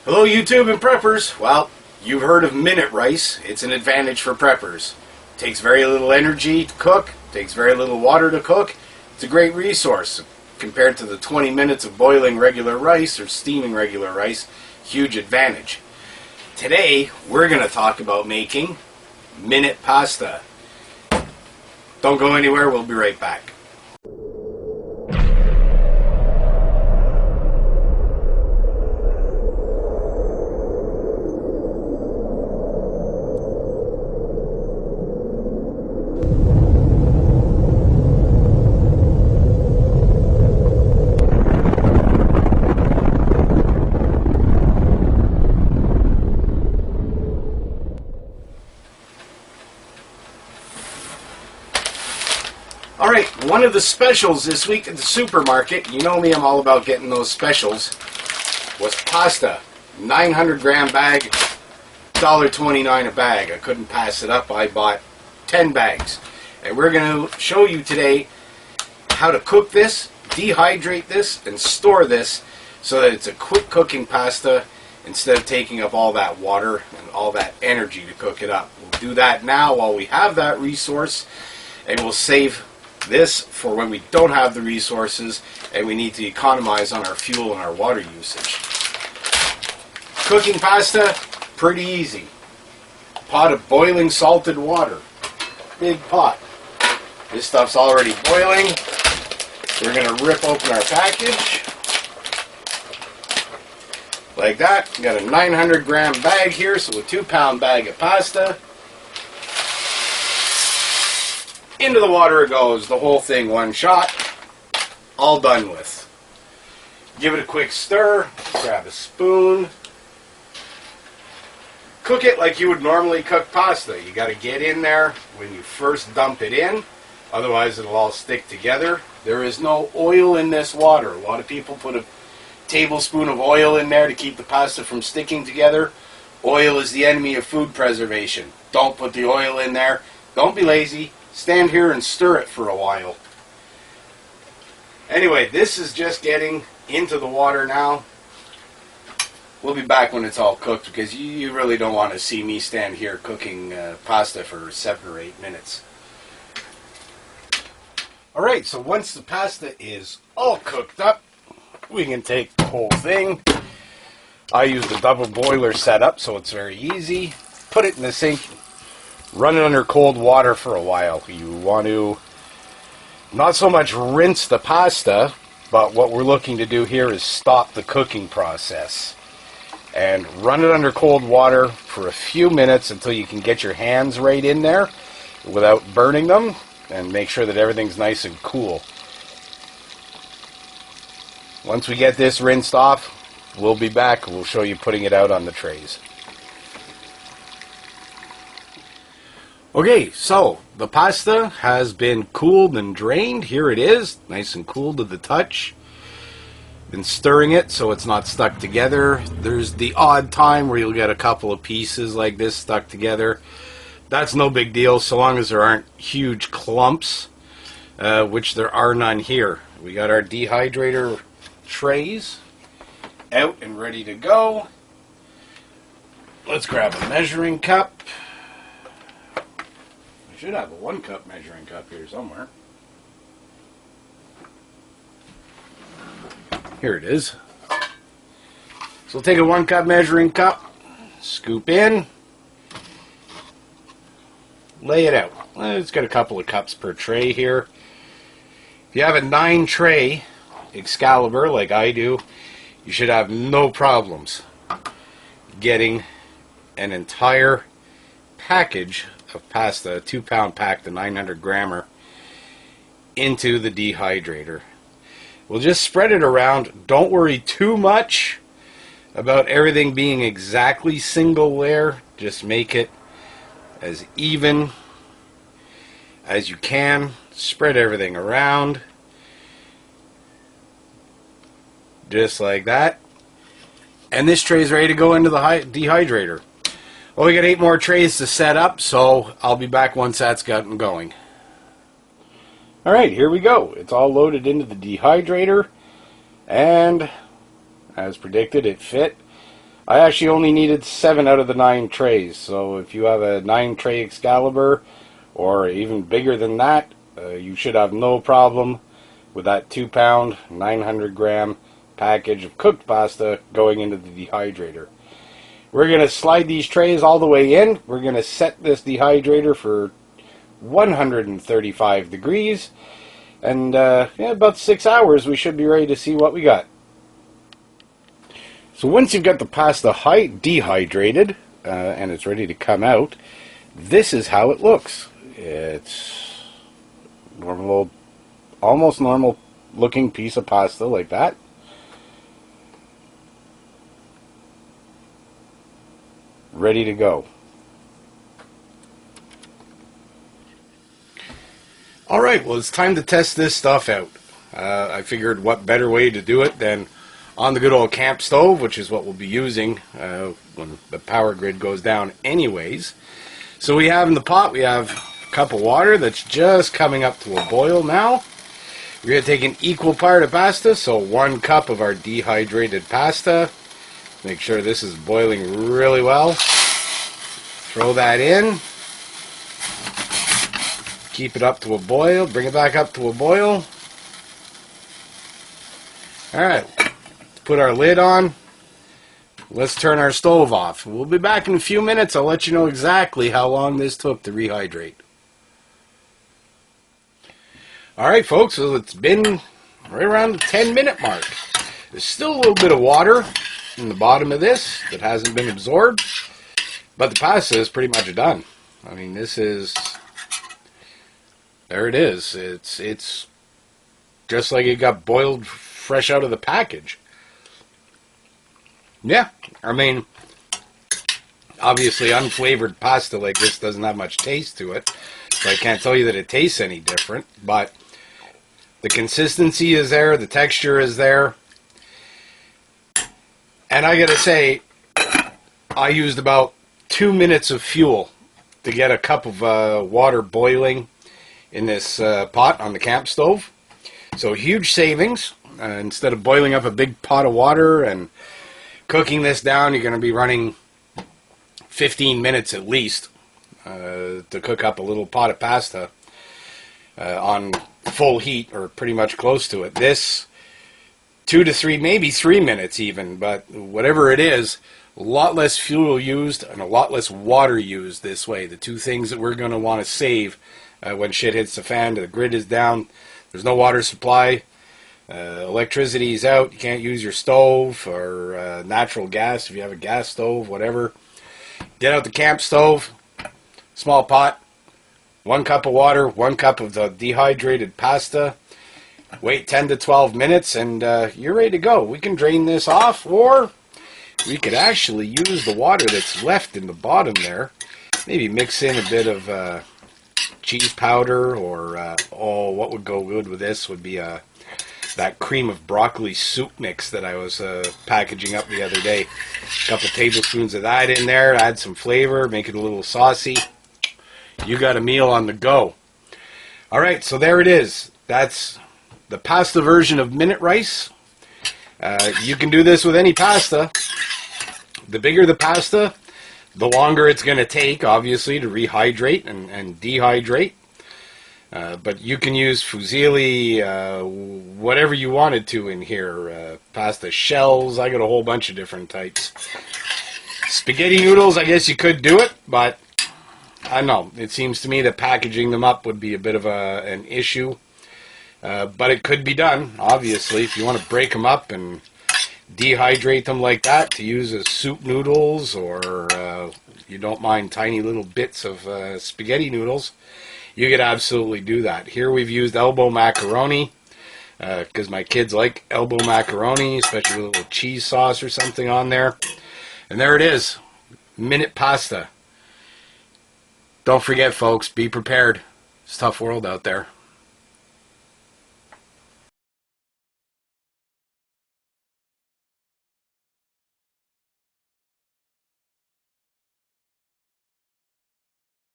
Hello YouTube and preppers. Well, you've heard of minute rice. It's an advantage for preppers. Takes very little energy to cook, takes very little water to cook. It's a great resource compared to the 20 minutes of boiling regular rice or steaming regular rice. Huge advantage. Today we're going to talk about making minute pasta. Don't go anywhere, we'll be right back. Alright, one of the specials this week at the supermarket, you know me, I'm all about getting those specials, was pasta. 900 gram bag, $1.29 a bag. I couldn't pass it up. I bought 10 bags. And we're going to show you today how to cook this, dehydrate this, and store this so that it's a quick cooking pasta instead of taking up all that water and all that energy to cook it up. We'll do that now while we have that resource, and we'll save this for when we don't have the resources and we need to economize on our fuel and our water usage. Cooking pasta, pretty easy. Pot of boiling salted water. Big pot. This stuff's already boiling. We're going to rip open our package. Like that. We got a 900 gram bag here, so a 2-pound bag of pasta. Into the water it goes, the whole thing, one shot, all done with. Give it a quick stir, grab a spoon. Cook it like you would normally cook pasta. You got to get in there when you first dump it in, otherwise it'll all stick together. There is no oil in this water. A lot of people put a tablespoon of oil in there to keep the pasta from sticking together. Oil is the enemy of food preservation. Don't put the oil in there. Don't be lazy. Stand here and stir it for a while. Anyway, this is just getting into the water now. We'll be back when it's all cooked because you really don't want to see me stand here cooking pasta for 7 or 8 minutes. Alright, so once the pasta is all cooked up, we can take the whole thing. I use the double boiler setup, so it's very easy. Put it in the sink. Run it under cold water for a while. You want to not so much rinse the pasta, but what we're looking to do here is stop the cooking process. And run it under cold water for a few minutes until you can get your hands right in there without burning them, and make sure that everything's nice and cool. Once we get this rinsed off, we'll be back. We'll show you putting it out on the trays. Okay, so the pasta has been cooled and drained. Here it is, nice and cool to the touch. Been stirring it so it's not stuck together. There's the odd time where you'll get a couple of pieces like this stuck together. That's no big deal so long as there aren't huge clumps, which there are none here. We got our dehydrator trays out and ready to go. Let's grab a measuring cup. Should have a 1 cup measuring cup here somewhere. Here it is. So we'll take a 1 cup measuring cup, scoop in, lay it out. It's got a couple of cups per tray here. If you have a 9 tray Excalibur like I do, you should have no problems getting an entire package of pasta, a 2-pound pack, the 900 grammer, into the dehydrator. We'll just spread it around. Don't worry too much about everything being exactly single layer. Just make it as even as you can. Spread everything around. Just like that. And this tray is ready to go into the dehydrator. Well, we got 8 more trays to set up, so I'll be back once that's gotten going. Alright, here we go. It's all loaded into the dehydrator, and as predicted, it fit. I actually only needed 7 out of the 9 trays, so if you have a 9 tray Excalibur, or even bigger than that, you should have no problem with that 2-pound, 900 gram package of cooked pasta going into the dehydrator. We're going to slide these trays all the way in. We're going to set this dehydrator for 135 degrees, and about 6 hours we should be ready to see what we got. So once you've got the pasta dehydrated and it's ready to come out, this is how it looks. It's normal, almost normal looking piece of pasta like that. Ready to go. Alright, well, it's time to test this stuff out. I figured what better way to do it than on the good old camp stove, which is what we'll be using when the power grid goes down anyways. So we have in the pot, we have a cup of water that's just coming up to a boil now. We're going to take an equal part of pasta, so 1 cup of our dehydrated pasta. Make sure this is boiling really well. Throw that in. Keep it up to a boil. Bring it back up to a boil. Alright, put our lid on. Let's turn our stove off. We'll be back in a few minutes. I'll let you know exactly how long this took to rehydrate. Alright folks, so it's been right around the 10-minute mark. There's still a little bit of water in the bottom of this that hasn't been absorbed, but the pasta is pretty much done. I mean, this is, there it is. It's just like it got boiled fresh out of the package. Yeah, I mean, obviously unflavored pasta like this doesn't have much taste to it, so I can't tell you that it tastes any different, but the consistency is there, the texture is there, and I gotta say, I used about 2 minutes of fuel to get a cup of water boiling in this pot on the camp stove, so huge savings. Instead of boiling up a big pot of water and cooking this down, you're going to be running 15 minutes at least to cook up a little pot of pasta on full heat, or pretty much close to it. This, 2 to 3, maybe 3 minutes even, but whatever it is, a lot less fuel used and a lot less water used this way. The two things that we're going to want to save when shit hits the fan, the grid is down, there's no water supply, electricity is out, you can't use your stove or natural gas if you have a gas stove, whatever. Get out the camp stove, small pot, 1 cup of water, 1 cup of the dehydrated pasta, wait 10 to 12 minutes, and you're ready to go. We can drain this off, or we could actually use the water that's left in the bottom there, maybe mix in a bit of cheese powder, or oh, what would go good with this would be that cream of broccoli soup mix that I was packaging up the other day. A couple tablespoons of that in there, add some flavor, make it a little saucy. You got a meal on the go. Alright, so there it is. That's the pasta version of minute rice. You can do this with any pasta. The bigger the pasta, the longer it's going to take, obviously, to rehydrate and dehydrate. But you can use fusilli, whatever you wanted to in here. Pasta shells, I got a whole bunch of different types. Spaghetti noodles, I guess you could do it, but I don't know. It seems to me that packaging them up would be a bit of an issue. But it could be done, obviously, if you want to break them up and dehydrate them like that to use as soup noodles, or you don't mind tiny little bits of spaghetti noodles. You could absolutely do that. Here we've used elbow macaroni because my kids like elbow macaroni, especially with a little cheese sauce or something on there. And there it is, minute pasta. Don't forget, folks, be prepared. It's a tough world out there.